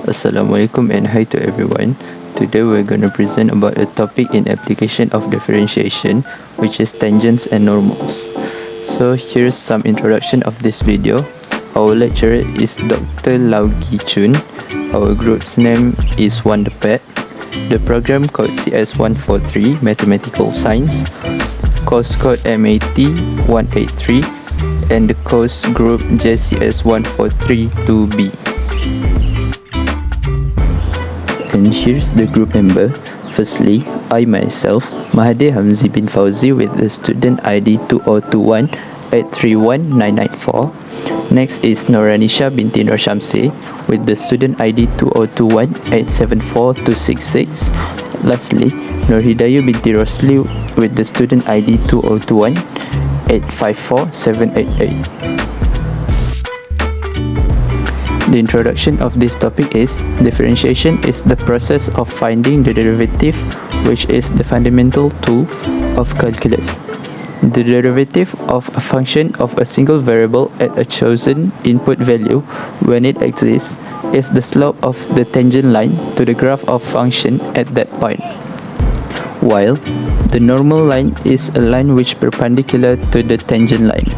Assalamualaikum and hi to everyone. Today we're going to present about a topic in application of differentiation, which is tangents and normals. So here's some introduction of this video. Our lecturer is Dr. Lau Gi Chun. Our group's name is Wonderpad. The program code CS143 Mathematical Science, course code MAT183, and the course group JCS1432B. And here's the group member. Firstly, I myself, Mahathir Hamzi bin Fauzi, with the student ID 2021-831-994. Next is Noranisha binti Nur Shamsi with the student ID 2021-874-266. Lastly, Nur Hidayu binti Rosli with the student ID 2021-854-788. The introduction of this topic is differentiation is the process of finding the derivative, which is the fundamental tool of calculus. The derivative of a function of a single variable at a chosen input value, when it exists, is the slope of the tangent line to the graph of function at that point, while the normal line is a line which is perpendicular to the tangent line.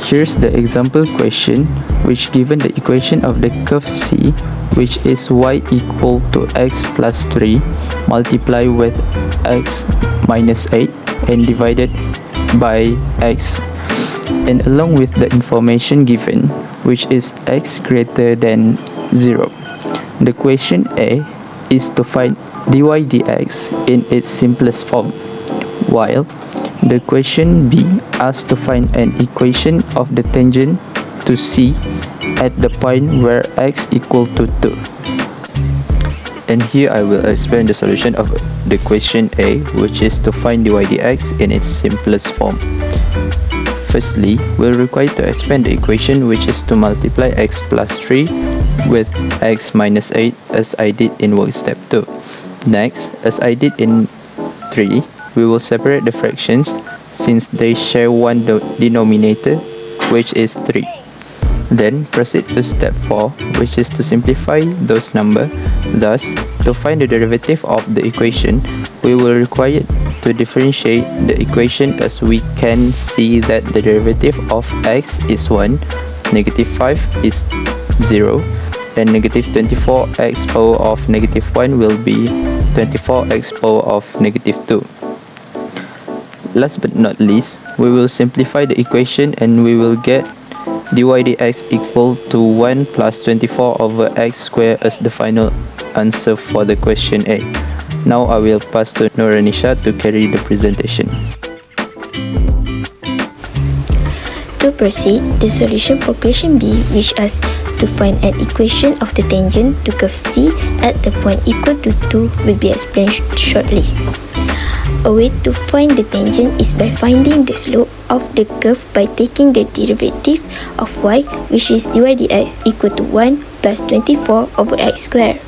Here's the example question, which given the equation of the curve C, which is y equal to x plus 3 multiplied with x minus 8 and divided by x, and along with the information given, which is x greater than 0. The question A is to find dy dx in its simplest form, while the question B asks to find an equation of the tangent to C at the point where x equal to 2. And here I will explain the solution of the question A, which is to find dy dx in its simplest form. Firstly, we're required to expand the equation, which is to multiply x plus 3 with x minus 8 as I did in work step 2. Next, as I did in 3, we will separate the fractions since they share one denominator, which is 3. Then proceed to step 4, which is to simplify those numbers. Thus, to find the derivative of the equation, we will require to differentiate the equation, as we can see that the derivative of x is 1, negative 5 is 0, and negative 24x power of negative 1 will be 24x power of negative 2. Last but not least, we will simplify the equation and we will get dy dx equal to 1 plus 24 over x squared as the final answer for the question A. Now I will pass to Noranisha to carry the presentation. To proceed, the solution for question B, which asks to find an equation of the tangent to curve C at the point equal to 2, will be explained shortly. A way to find the tangent is by finding the slope of the curve by taking the derivative of y, which is dy dx equal to 1 plus 24 over x squared.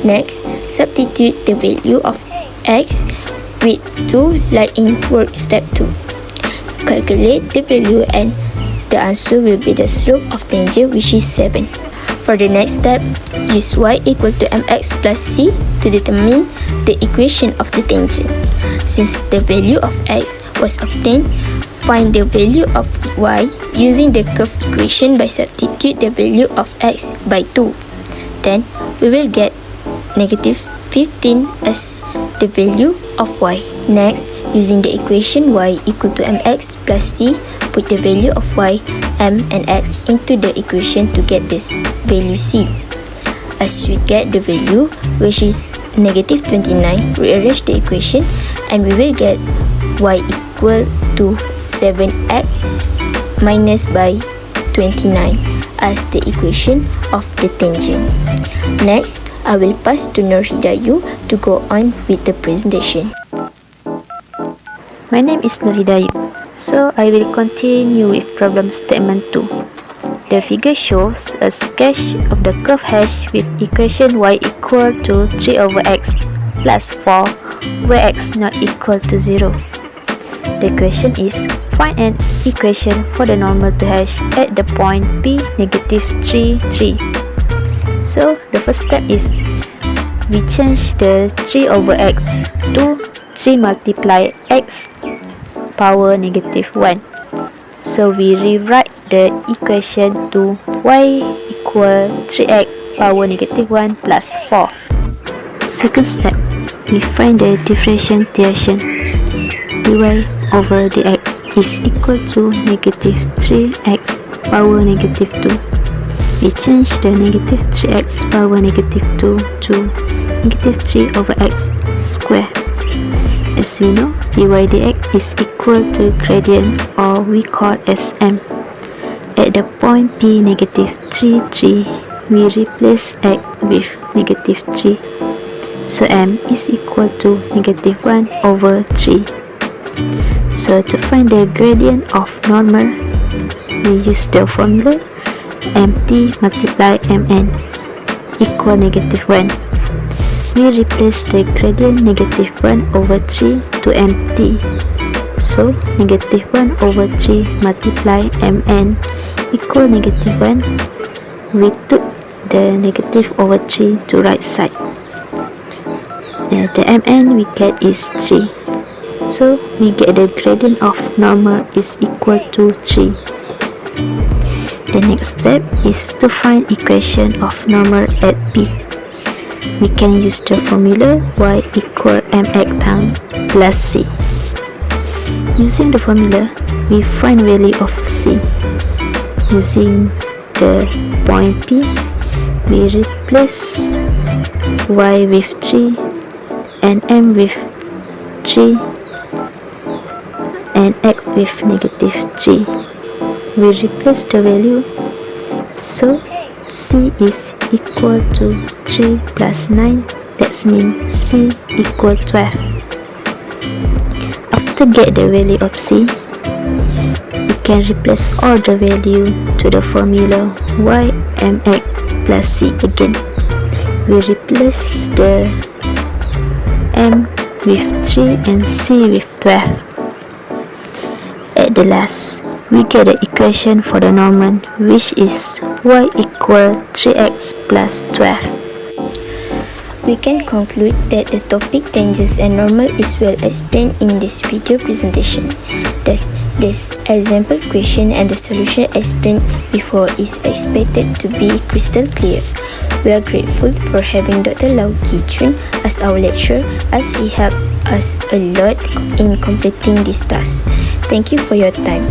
Next, substitute the value of x with 2 like in work step 2. Calculate the value and the answer will be the slope of tangent, which is 7. For the next step, use y equal to mx plus c to determine the equation of the tangent. Since the value of x was obtained, find the value of y using the curve equation by substitute the value of x by 2. Then, we will get negative 15 as the value of y. Next, using the equation y equal to mx plus c, put the value of y, m, and x into the equation to get this value c. As we get the value, which is negative 29, rearrange the equation and we will get y equal to 7x minus by 29 as the equation of the tangent. Next, I will pass to Nur Hidayu to go on with the presentation. My name is Nur Hidayu, so I will continue with problem statement 2. The figure shows a sketch of the curve hash with equation y equal to 3 over x plus 4, where x not equal to 0. The question is, find an equation for the normal to hash at the point P negative 3, 3. So the first step is we change the 3 over x to 3 multiply x power negative 1. So we rewrite the equation to y equal 3x power negative 1 plus 4. Second step, we find the differentiation. dy over dx is equal to negative 3x power negative 2. We change the negative 3x power negative 2 to negative 3 over x square. As we know, dy dx is equal to gradient, or we call as m. At the point p negative 3, 3, we replace x with negative 3. So m is equal to negative 1 over 3. So to find the gradient of normal, we use the formula mt multiply mn equal negative 1. We replace the gradient negative 1 over 3 to mt. So negative 1 over 3 multiply mn equal negative 1. We took the negative over 3 to right side. The mn we get is 3. So we get the gradient of normal is equal to 3. The next step is to find equation of normal at p. We can use the formula y equal mx times plus c. Using the formula, we find value of c. Using the point p, we replace y with 3 and m with 3 and x with negative 3. We replace the value, so c is equal to 3 plus 9, that means c equal 12. After get the value of c, we can replace all the value to the formula y mx plus c again. We replace the m with 3 and c with 12. At the last, we get the equation for the normal, which is y equal 3x plus 12. We can conclude that the topic tangents and normal is well explained in this video presentation. Thus, this example question and the solution explained before is expected to be crystal clear. We are grateful for having Dr. Lau Ki Chun as our lecturer, as he helped us a lot in completing this task. Thank you for your time.